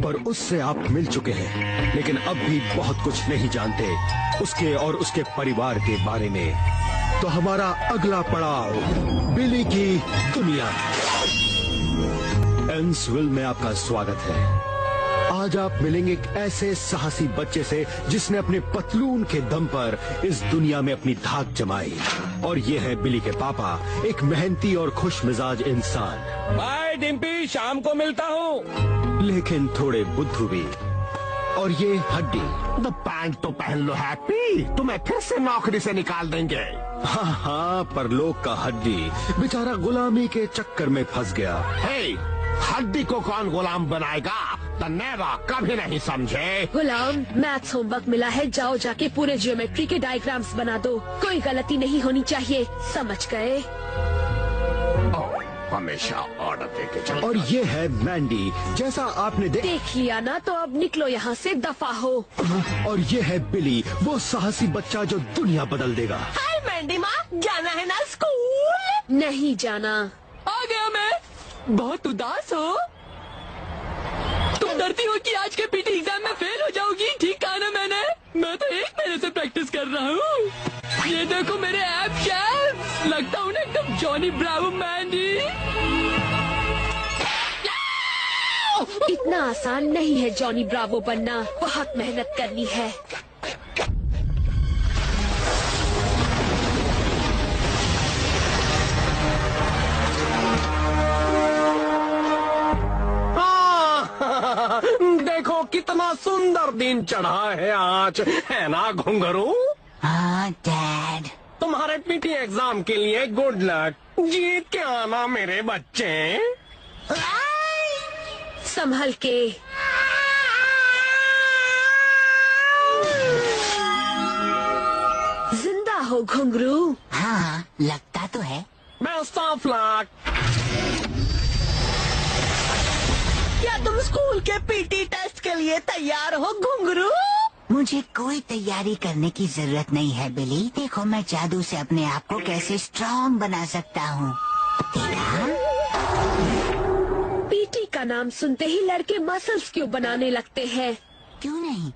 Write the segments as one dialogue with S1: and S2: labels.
S1: पर उससे आप मिल चुके हैं, लेकिन अब भी बहुत कुछ नहीं जानते उसके और उसके परिवार के बारे में। तो हमारा अगला पड़ाव बिली की दुनिया। एंसविल में आपका स्वागत है। आज आप मिलेंगे एक ऐसे साहसी बच्चे से जिसने अपने पतलून के दम पर इस दुनिया में अपनी धाक जमाई। और ये है बिली के पापा, एक मेहनती और खुश मिजाज इंसान।
S2: बाय डिम्पी, शाम को मिलता हूँ।
S1: लेकिन थोड़े बुद्धू भी। और ये हड्डी।
S3: तो पैंट तो पहन लो हैप्पी, तुम्हें फिर से नौकरी से निकाल देंगे।
S1: हाँ, पर लोग का हड्डी बेचारा गुलामी के चक्कर में फंस गया।
S3: हे, हड्डी को कौन गुलाम बनाएगा? तन्नेरा कभी नहीं समझे।
S4: गुलाम, मैथ्स होमवर्क मिला है, जाओ जाके पूरे ज्योमेट्री के डायग्राम्स बना दो। कोई गलती नहीं होनी चाहिए, समझ गए?
S3: हमेशा ऑर्डर देके चलो।
S1: और ये है मैंडी, जैसा आपने
S4: देख लिया ना, तो अब निकलो यहाँ से, दफा हो।
S1: और ये है बिली, वो साहसी बच्चा जो दुनिया बदल देगा।
S5: हाय मैंडी माँ, जाना है ना स्कूल?
S4: नहीं जाना।
S5: आ गया मैं। बहुत उदास हो? तुम डरती हो कि आज के पीटी एग्जाम में फेल हो जाओगी? ठीक कहा ना मैंने? मैं तो 1 महीने से प्रैक्टिस कर रहा हूँ। ये देखो मेरे एब शैब्स, लगता हूँ ना एकदम जॉनी ब्रावो मैंडी।
S4: इतना आसान नहीं है जॉनी ब्रावो बनना, बहुत मेहनत करनी है।
S3: देखो कितना सुंदर दिन चढ़ा है आज, है ना घुंघरू?
S6: हाँ डैड।
S3: तुम्हारे पीटी एग्जाम के लिए गुड लक। जीत के आना मेरे बच्चे।
S4: संभल के। जिंदा हो घुंघरू?
S6: हाँ, लगता तो है।
S3: Best of luck.
S5: क्या तुम स्कूल के पीटी टेस्ट के लिए तैयार हो घुंघरू?
S6: मुझे कोई तैयारी करने की जरूरत नहीं है बिली। देखो मैं जादू से अपने आप को कैसे स्ट्रॉन्ग बना सकता हूँ।
S4: पीटी का नाम सुनते ही लड़के मसल्स क्यों बनाने लगते हैं?
S6: क्यों नहीं?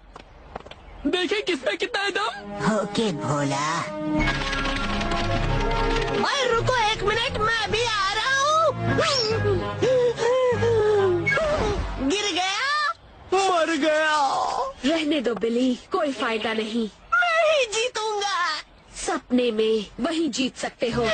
S5: देखें किसमें कितना है दम।
S6: ओके भोला।
S5: ओए रुको 1 मिनट, मैं भी आ रहा हूँ। गिर गया?
S3: मर गया।
S4: रहने दो बिली, कोई फायदा नहीं।
S5: मैं ही जीतूंगा।
S4: सपने में वही जीत सकते हो।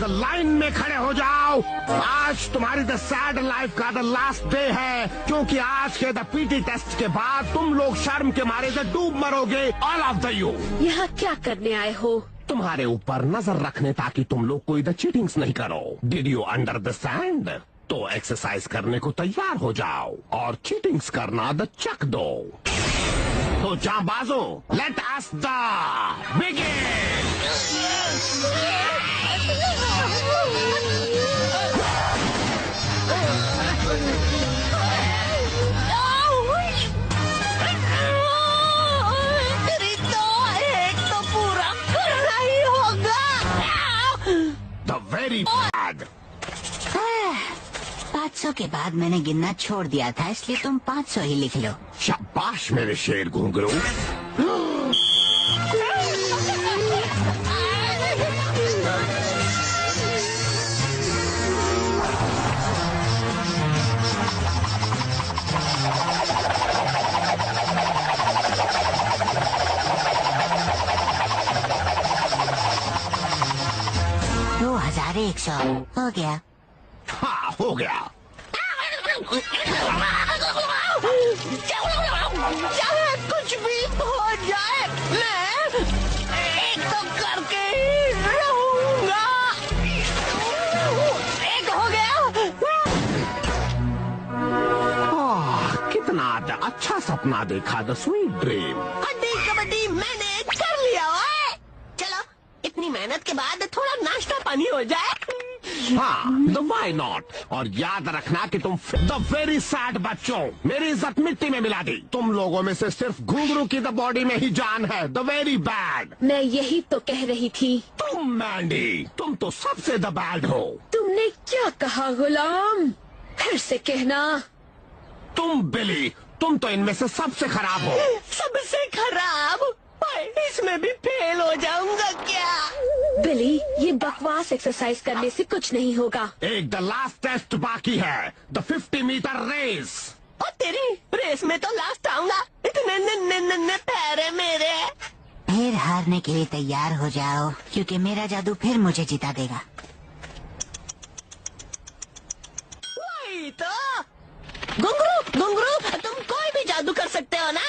S3: लाइन में खड़े हो जाओ। आज तुम्हारी द सैड लाइफ का द लास्ट डे है, क्योंकि आज के द पीटी टेस्ट के बाद तुम लोग शर्म के मारे से डूब मरोगे, ऑल ऑफ द यू।
S4: यहाँ क्या करने आए हो?
S3: तुम्हारे ऊपर नजर रखने ताकि तुम लोग कोई द चीटिंग्स नहीं करो। Did you understand? तो एक्सरसाइज करने को तैयार हो जाओ और चीटिंग्स करना द चक दो। तो जांबाजों, लेट अस द बिगिन।
S5: एक तो पूरा करना ही होगा।
S3: The very bad.
S6: 500 के बाद मैंने गिनना छोड़ दिया था, इसलिए तुम 500 ही लिख लो।
S3: शाबाश मेरे शेर घुंघरू।
S6: दो 2100 हो गया।
S3: हाँ, हो गया।
S5: चाहे कुछ भी हो जाए, मैं एक तो करके ही रहूंगा। एक हो गया।
S3: कितना अच्छा सपना देखा, द स्वीट ड्रीम।
S5: हड्डी कबड्डी मैंने कर लिया। ओए चलो, इतनी मेहनत के बाद थोड़ा नाश्ता पानी हो जाए।
S3: हाँ, द व्हाई नॉट। और याद रखना कि तुम द वेरी सैड बच्चों, मेरी इज्जत मिट्टी में मिला दी। तुम लोगों में से सिर्फ घुंघरू की द बॉडी में ही जान है, द वेरी बैड।
S4: मैं यही तो कह रही थी।
S3: तुम मैंडी, तुम तो सबसे द बैड हो।
S4: तुमने तुमने क्या कहा गुलाम? फिर से कहना।
S3: तुम बिली, तुम तो इनमें से सबसे खराब हो।
S5: सबसे खराब? इसमें भी फेल हो जाऊंगा क्या?
S4: बिली, ये बकवास एक्सरसाइज करने से कुछ नहीं होगा।
S3: एक द लास्ट टेस्ट बाकी है, द 50 मीटर रेस।
S5: और तेरी रेस में तो लास्ट आऊंगा। इतने नन्हे पैर है मेरे।
S6: फिर हारने के लिए तैयार हो जाओ, क्योंकि मेरा जादू फिर मुझे जिता देगा।
S5: वही तो। घुंघरू, घुंघरू, तुम कोई भी जादू कर सकते हो ना?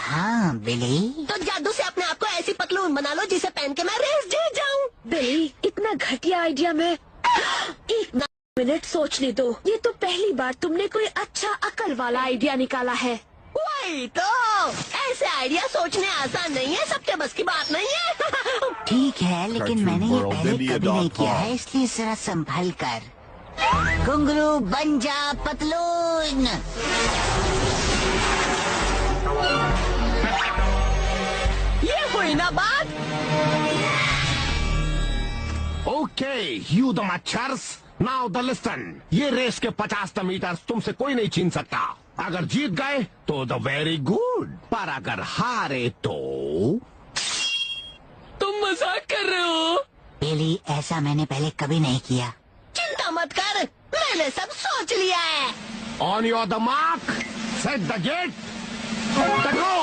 S6: हाँ बिली।
S5: तो जादू से अपने आप को ऐसी पतलून बना लो जिसे पहन के मैं रेस जीत जाऊं।
S4: बिली, इतना घटिया आइडिया में एक मिनट सोचने दो। ये तो पहली बार तुमने कोई अच्छा अकल वाला आइडिया निकाला है।
S5: वही तो। ऐसे आइडिया सोचने आसान नहीं है, सबके बस की बात नहीं है।
S6: ठीक है, लेकिन मैंने ये पहले कभी नहीं किया है, इसलिए जरा संभल कर। घुंघरू बन जा पतलून।
S5: ये हुई ना बात।
S3: ओके, यू द मच्छर्स, नाउ द लिसन। ये रेस के 50 मीटर तुमसे कोई नहीं छीन सकता। अगर जीत गए तो द वेरी गुड, पर अगर हारे तो
S5: तुम मजाक कर रहे हो?
S6: बिली, ऐसा मैंने पहले कभी नहीं किया।
S5: चिंता मत कर, मैंने सब सोच लिया है।
S3: On your the mark, set the get, the go.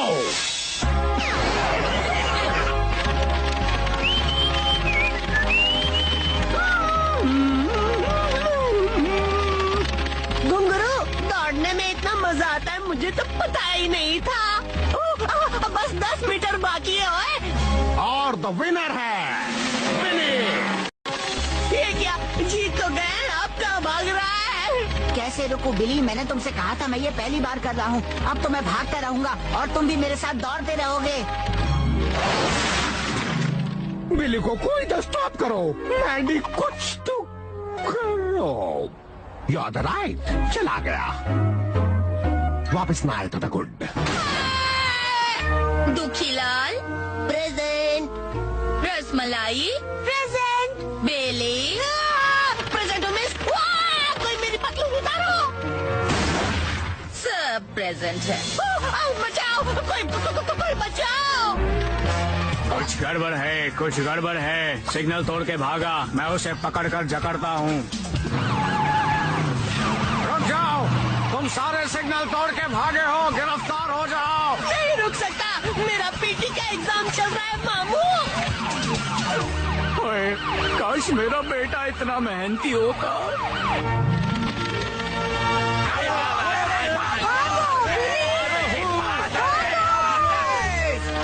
S5: घुंघरू, दौड़ने में इतना मजा आता है मुझे तो पता ही नहीं था। बस 10 मीटर बाकी है। ओए।
S3: और द विनर है बिली।
S5: ये क्या, जीत तो गए, अब कहाँ भाग रहा है?
S6: कैसे रुकूं बिली? मैंने तुमसे कहा था मैं ये पहली बार कर रहा हूँ। अब तो मैं भागता रहूंगा और तुम भी मेरे साथ दौड़ते रहोगे।
S3: बिली को कोई तो स्टॉप करो। मैंडी, कुछ तो करो। याद राइट, चला गया। वापस ना आए तो द गुड।
S7: Dukhilal
S5: present.
S7: Rasmalai
S5: present.
S7: Bailey
S5: present हो मिस। कोई मेरी पतलून उतारो।
S7: सब प्रेजेंट है।
S5: बचाओ, कोई बचाओ।
S2: कुछ गड़बड़ है, कुछ गड़बड़ है। सिग्नल तोड़ के भागा, मैं उसे पकड़कर जकड़ता हूँ। रुक जाओ, तुम सारे सिग्नल तोड़ के भागे हो, गिरफ्तार हो जाओ।
S5: नहीं रुक सकता, मेरा पीटी का एग्जाम चल रहा है मामू।
S2: ओए, काश मेरा बेटा इतना मेहनती होता।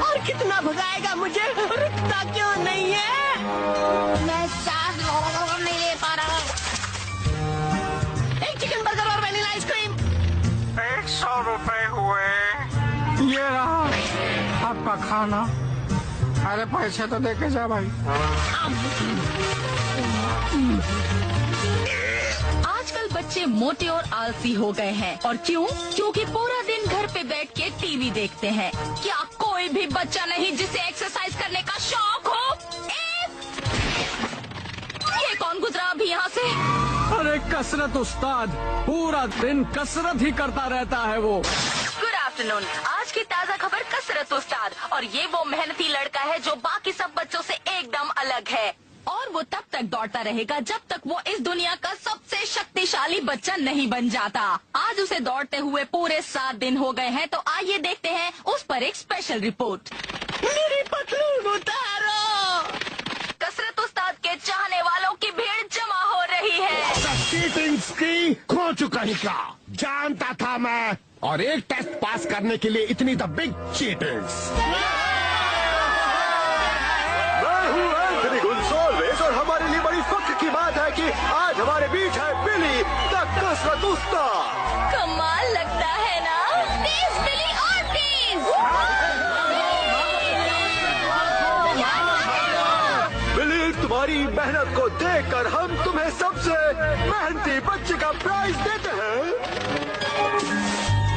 S5: और कितना भगाएगा मुझे, रुकता क्यों नहीं है?
S6: मैं सांस नहीं ले पा रहा।
S5: एक चिकन बर्गर और वनीला आइसक्रीम।
S2: 100 रुपए हुए। ये रहा आपका खाना। अरे पैसे तो देके जा भाई।
S7: आजकल बच्चे मोटे और आलसी हो गए हैं। और क्यों? क्योंकि पूरा दिन घर पे बैठ के टीवी देखते हैं। क्या कोई भी बच्चा नहीं जिसे एक्सरसाइज करने का शौक हो? ये कौन गुजरा अभी यहाँ से?
S2: अरे कसरत उस्ताद, पूरा दिन कसरत ही करता रहता है वो।
S7: Good afternoon. आज की ताज़ा खबर कसरत उस्ताद। और ये वो मेहनती लड़का है जो बाकी सब बच्चों से एकदम अलग है। और वो तब तक दौड़ता रहेगा जब तक वो इस दुनिया का सबसे शक्तिशाली बच्चा नहीं बन जाता। आज उसे दौड़ते हुए पूरे 7 दिन हो गए हैं, तो आइए देखते हैं उस पर एक स्पेशल रिपोर्ट।
S5: मेरी पतलून उतारो।
S7: कसरत उस्ताद के चाहने वालों की भीड़ जमा हो रही है।
S3: चीटिंग्स की खो चुका ही का जानता था मैं। और एक टेस्ट पास करने के लिए इतनी द बिग चीटिंग्स।
S1: और हमारे लिए बड़ी फख्र की बात है कि आज हमारे बीच है बिली द कसरत उस्ताद।
S7: कमाल लगता है ना? तेज बिली और तेज।
S1: बिली, तुम्हारी मेहनत को देखकर हम तुम्हें सबसे मेहनती बच्चे का प्राइज देते हैं।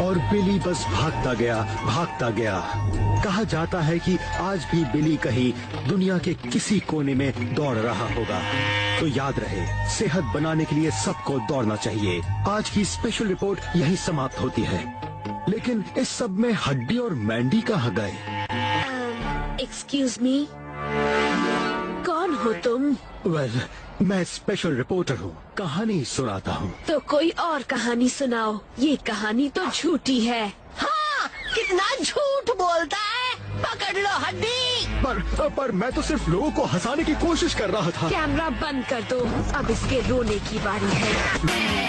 S1: और बिली बस भागता गया। कहा जाता है कि आज भी बिली कहीं दुनिया के किसी कोने में दौड़ रहा होगा। तो याद रहे, सेहत बनाने के लिए सबको दौड़ना चाहिए। आज की स्पेशल रिपोर्ट यहीं समाप्त होती है, लेकिन इस सब में हड्डी और मैंडी कहाँ गए?
S4: एक्सक्यूज मी, कौन हो तुम?
S1: वेल, मैं स्पेशल रिपोर्टर हूँ, कहानी सुनाता हूँ।
S4: तो कोई और कहानी सुनाओ, ये कहानी तो झूठी है।
S7: हाँ, कितना झूठ बोलता है। पकड़ लो हड्डी।
S1: पर मैं तो सिर्फ लोगों को हंसाने की कोशिश कर रहा था।
S4: कैमरा बंद कर दो, अब इसके रोने की बारी है।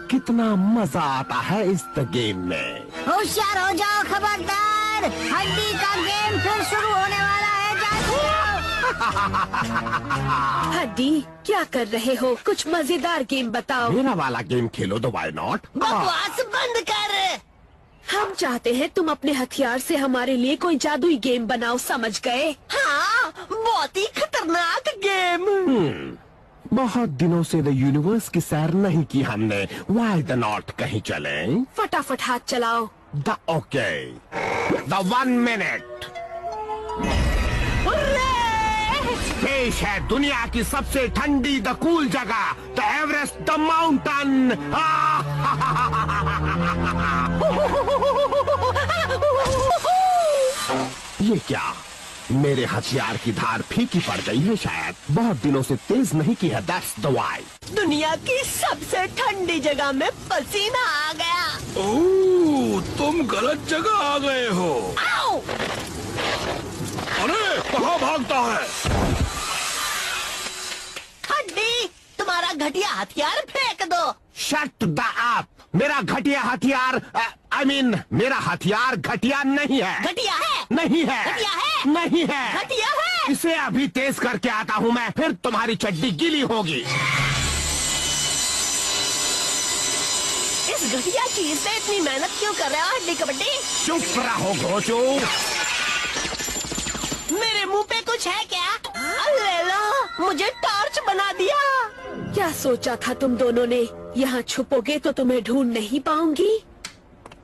S3: कितना मजा आता है इस गेम में।
S6: होशियार हो जाओ, खबरदार, हड्डी का गेम फिर शुरू होने वाला है। जादू।
S4: हड्डी, क्या कर रहे हो? कुछ मजेदार गेम बताओ।
S3: मेरा वाला गेम खेलो तो वाई नॉट।
S6: बकवास बंद कर।
S4: हम चाहते हैं तुम अपने हथियार से हमारे लिए कोई जादुई गेम बनाओ, समझ गए?
S6: हाँ, बहुत ही खतरनाक गेम।
S3: बहुत दिनों से द यूनिवर्स की सैर नहीं की हमने, वाई द नॉट कहीं चले?
S4: फटाफट हाथ चलाओ।
S3: The okay, the 1 minute. पेश है दुनिया की सबसे ठंडी द कूल जगह, द एवरेस्ट द माउंटेन। ये क्या? मेरे हथियार की धार फीकी पड़ गई है शायद। बहुत दिनों से तेज नहीं की है, दैट्स द वाई।
S6: दुनिया की सबसे ठंडी जगह में पसीना आ गया।
S8: ओह, तुम गलत जगह आ गए हो।
S6: आओ!
S8: अरे कहाँ भागता है?
S6: हड्डी, तुम्हारा घटिया हथियार फेंक दो।
S3: Shut the up. मेरा घटिया हथियार, I mean, मेरा हथियार घटिया नहीं है।
S6: घटिया है।
S3: नहीं है।
S6: घटिया है।
S3: नहीं है।
S6: घटिया है।
S3: इसे अभी तेज करके आता हूँ मैं, फिर तुम्हारी चड्डी गीली होगी।
S6: इस घटिया चीज से इतनी मेहनत क्यों कर रहे हो हड्डी कबड्डी?
S3: चुप रहो घोचू।
S6: मेरे मुंह पे कुछ है क्या? ले लो, मुझे टॉर्च बना दिया।
S4: क्या सोचा था तुम दोनों ने? यहाँ छुपोगे तो तुम्हें ढूंढ नहीं पाऊंगी।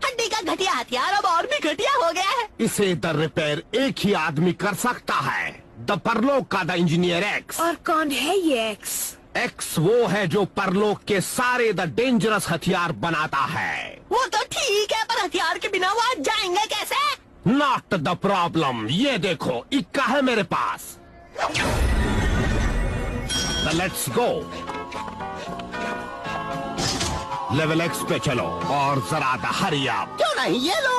S6: हड्डी का घटिया हथियार अब और भी घटिया हो गया है।
S3: इसे द रिपेयर एक ही आदमी कर सकता है, द परलोक का द इंजीनियर एक्स।
S4: और कौन है ये एक्स?
S3: एक्स वो है जो परलोक के सारे द डेंजरस हथियार बनाता है।
S6: वो तो ठीक है, पर हथियार के बिना वो आज जाएंगे कैसे?
S3: Not the problem. ये देखो, इक्का है मेरे पास। Let's go. लेवल एक्स पे चलो और जरा द हरी अप।
S6: क्यों नहीं, ये लो।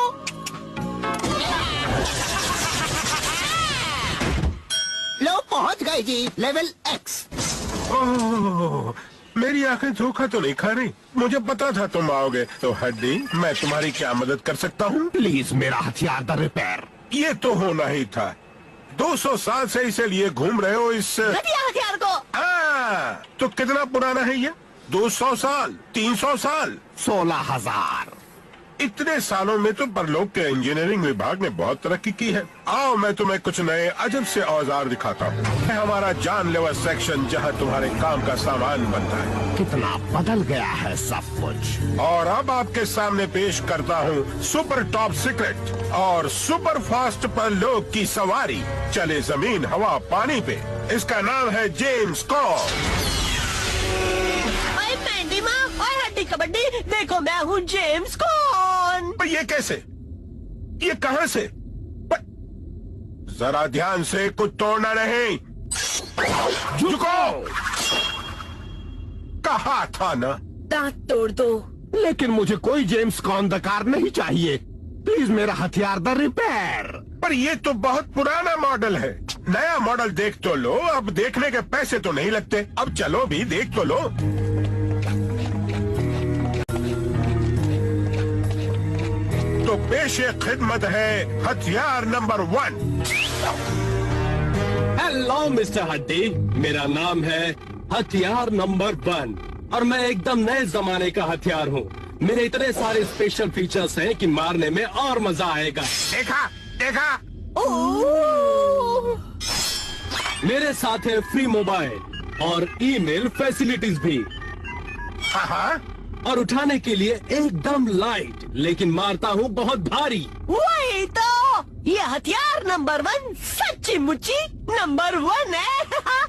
S6: लो, पहुंच गए जी, लेवल एक्स।
S8: ओह, मेरी आंखें धोखा तो नहीं खा रही। मुझे पता था तुम आओगे। तो हड्डी, मैं तुम्हारी क्या मदद कर सकता हूँ?
S3: प्लीज मेरा हथियार द रिपेयर।
S8: ये तो होना ही था। 200 साल से इसे लिए घूम रहे हो इस
S6: घटिया हथियार को।
S8: तो कितना पुराना है ये? 200 साल, 300 साल,
S3: 16,000।
S8: इतने सालों में तो परलोक के इंजीनियरिंग विभाग ने बहुत तरक्की की है। आओ मैं तुम्हें कुछ नए अजब से औजार दिखाता हूँ। है हमारा जानलेवा सेक्शन जहाँ तुम्हारे काम का सामान बनता है।
S3: कितना बदल गया है सब कुछ।
S8: और अब आपके सामने पेश करता हूँ सुपर टॉप सीक्रेट और सुपर फास्ट परलोक की सवारी। चले जमीन, हवा, पानी पे। इसका नाम है जेम्स कॉब।
S6: मैंडी माँ और हड्डी कबड्डी, देखो मैं हूँ जेम्स कॉन।
S8: पर ये कैसे? ये कहाँ से? जरा ध्यान से, कुछ तोड़ना नहीं। झुको। कहा था ना।
S4: दांत तोड़ दो।
S3: लेकिन मुझे कोई जेम्स कॉन द कार नहीं चाहिए। प्लीज मेरा हथियार द रिपेयर।
S8: पर ये तो बहुत पुराना मॉडल है। नया मॉडल देख तो लो। अब देखने के पैसे तो नहीं लगते। अब चलो भी देख तो लो। पेश खिदमत है हथियार नंबर 1।
S3: हेलो मिस्टर हड्डी, मेरा नाम है हथियार नंबर 1 और मैं एकदम नए जमाने का हथियार हूँ। मेरे इतने सारे स्पेशल फीचर्स हैं कि मारने में और मजा आएगा।
S8: देखा देखा।
S3: मेरे साथ है फ्री मोबाइल और ईमेल फैसिलिटीज भी,
S8: हाँ,
S3: और उठाने के लिए एकदम लाइट, लेकिन मारता हूँ बहुत भारी।
S5: वही तो, ये हथियार नंबर 1 सच्ची मुच्ची नंबर 1 है।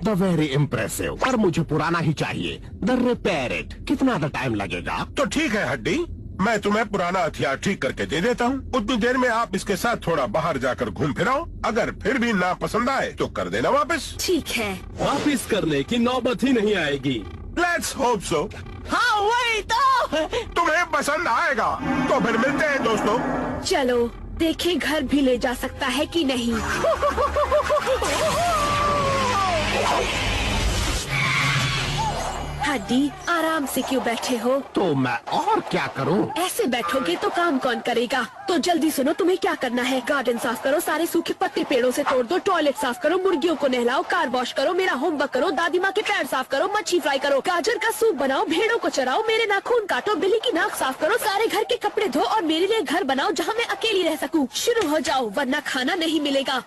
S3: द वेरी इम्प्रेसिव, पर मुझे पुराना ही चाहिए। द रिपेयर इट, कितना द टाइम लगेगा?
S8: तो ठीक है हड्डी, मैं तुम्हें पुराना हथियार ठीक करके दे देता हूँ। उतनी देर में आप इसके साथ थोड़ा बाहर जाकर घूम फिराओ। अगर फिर भी ना पसंद आए तो कर देना वापस।
S4: ठीक है।
S3: वापिस करने की नौबत ही नहीं आएगी।
S8: Let's hope so.
S5: हाँ वही तो।
S8: तुम्हें पसंद आएगा तो फिर मिलते हैं दोस्तों।
S4: चलो देखें घर भी ले जा सकता है कि नहीं। हड्डी, आराम से क्यों बैठे हो?
S3: तो मैं और क्या करूं?
S4: ऐसे बैठोगे तो काम कौन करेगा? तो जल्दी सुनो, तुम्हें क्या करना है। गार्डन साफ करो, सारे सूखे पत्ते पेड़ों से तोड़ दो, टॉयलेट साफ करो, मुर्गियों को नहलाओ, कार वॉश करो, मेरा होमवर्क करो, दादी माँ के पैर साफ करो, मच्छी फ्राई करो, गाजर का सूप बनाओ, भेड़ों को चराओ, मेरे नाखून काटो, बिल्ली की नाक साफ करो, सारे घर के कपड़े धो और मेरे लिए घर बनाओ जहाँ मैं अकेली रह सकूँ। शुरू हो जाओ वरना खाना नहीं मिलेगा।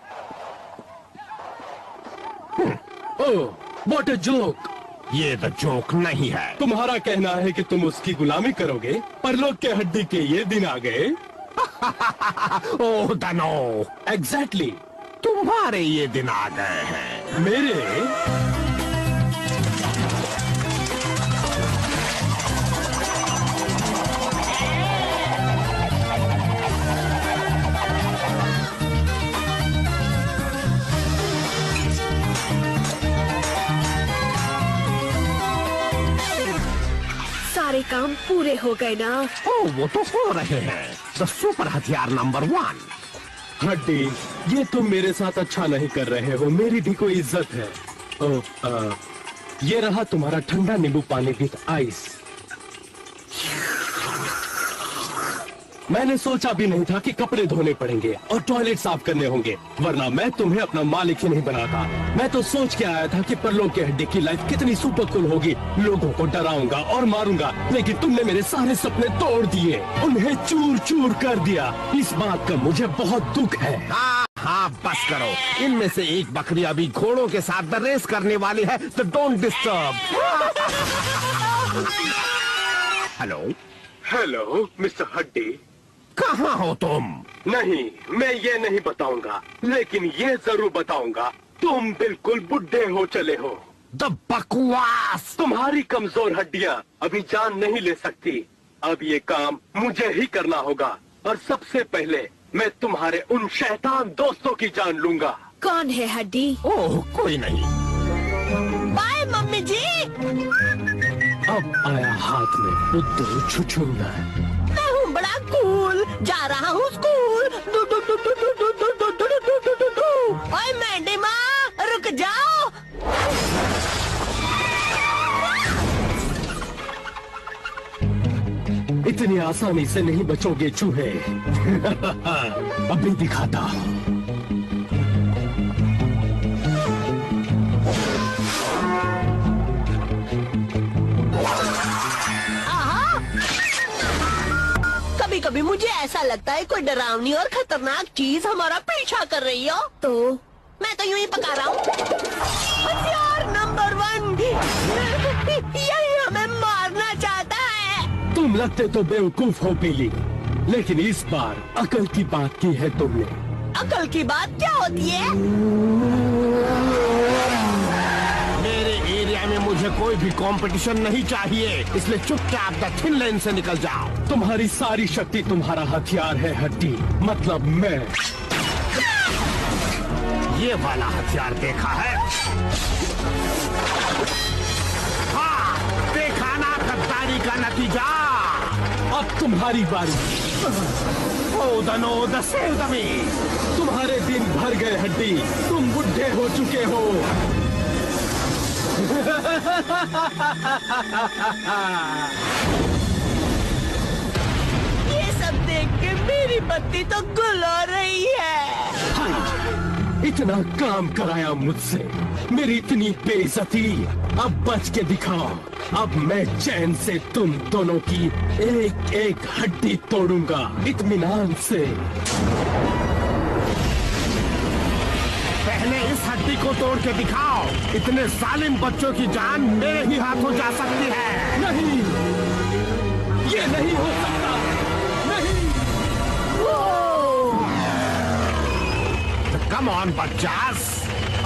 S3: ओह, व्हाट अ जोक। ये तो जोक नहीं है। तुम्हारा कहना है कि तुम उसकी गुलामी करोगे, पर लोग के हड्डी के ये दिन आ गए। ओह दनो, एग्जैक्टली, तुम्हारे ये दिन आ गए हैं। मेरे
S4: सारे काम पूरे हो गए ना?
S3: ओह, वो तो हो रहे हैं। द सुपर हथियार नंबर 1। हड्डी, ये तुम मेरे साथ अच्छा नहीं कर रहे हो, मेरी भी कोई इज्जत है। ओह, ये रहा तुम्हारा ठंडा नींबू पानी विद आइस। मैंने सोचा भी नहीं था कि कपड़े धोने पड़ेंगे और टॉयलेट साफ करने होंगे, वरना मैं तुम्हें अपना मालिक ही नहीं बनाता। मैं तो सोच के आया था कि परलोक के हड्डी की लाइफ कितनी सुपर कूल होगी, लोगों को डराऊंगा और मारूंगा, लेकिन तुमने मेरे सारे सपने तोड़ दिए, उन्हें चूर चूर कर दिया। इस बात का मुझे बहुत दुख है। हाँ, बस करो। इनमें से एक बकरी अभी घोड़ों के साथ रेस करने वाली है, तो don't disturb. Hello hello mister हड्डी, कहाँ हो तुम? नहीं, मैं ये नहीं बताऊंगा, लेकिन ये जरूर बताऊंगा, तुम बिल्कुल बुढ़े हो चले हो। द बकवास! तुम्हारी कमजोर हड्डियां अभी जान नहीं ले सकती। अब ये काम मुझे ही करना होगा, और सबसे पहले मैं तुम्हारे उन शैतान दोस्तों की जान लूंगा।
S4: कौन है हड्डी?
S3: ओह, कोई नहीं।
S5: बाय मम्मी जी।
S3: अब आया हाथ में बुद्धू छुछुंदर।
S5: मैं हूँ बड़ा कूल, जा रहा हूँ school. Do do do do do do do do do do do do do. ओए मैंडी माँ, रुक जाओ।
S3: इतनी आसानी से नहीं बचोगे चूहे। अभी दिखाता हूँ।
S5: कभी कभी मुझे ऐसा लगता है कोई डरावनी और खतरनाक चीज हमारा पीछा कर रही हो।
S4: तो
S5: मैं तो यूं ही पका रहा हूँ। हथियार नंबर 1 यही हमें मारना चाहता है।
S3: तुम लगते तो बेवकूफ हो बिली, लेकिन इस बार अकल की बात की है तुमने।
S5: अकल की बात क्या होती है?
S3: मेरे एरिया में मुझे कोई भी कंपटीशन नहीं चाहिए, इसलिए चुपचाप द थिन लाइन से निकल जाओ। तुम्हारी सारी शक्ति तुम्हारा हथियार है हड्डी, मतलब मैं। ये वाला हथियार देखा है? हाँ, देखा ना गद्दारी का नतीजा। अब तुम्हारी बारी। ओ दनो द सेव द मी। तुम्हारे दिन भर गए हड्डी, तुम बुढ़े हो चुके हो।
S5: ये सब देख के मेरी
S9: मेरी बत्ती तो गुल हो रही है।
S3: इतना काम कराया मुझसे, मेरी इतनी बेइज्जती, अब बच के दिखाओ। अब मैं चैन से तुम दोनों की एक एक हड्डी तोड़ूंगा, इत्मीनान से। पहले इस हड्डी को तोड़ के दिखाओ। इतने जालिम बच्चों की जान मेरे ही हाथों जा सकती है। नहीं, ये नहीं हो सकता। नहीं। Come on बच्चास।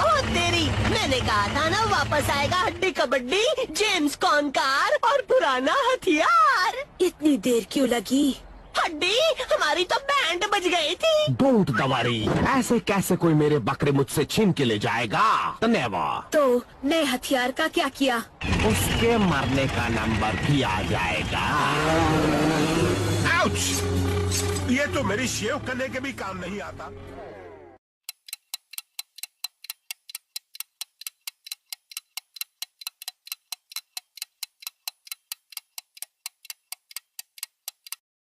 S9: ओ तेरी, मैंने कहा था ना वापस आएगा हड्डी कबड्डी, जेम्स कॉनकार और पुराना हथियार।
S4: इतनी देर क्यों लगी?
S9: हड्डी, हमारी तो बैंड बज गई थी।
S3: डोंट दवारी, ऐसे कैसे कोई मेरे बकरे मुझसे छीन के ले जाएगा? नेवर।
S4: तो नए हथियार का क्या किया?
S3: उसके मरने का नंबर भी आ जाएगा।
S8: आउच! ये तो मेरी शेव करने के भी काम नहीं आता।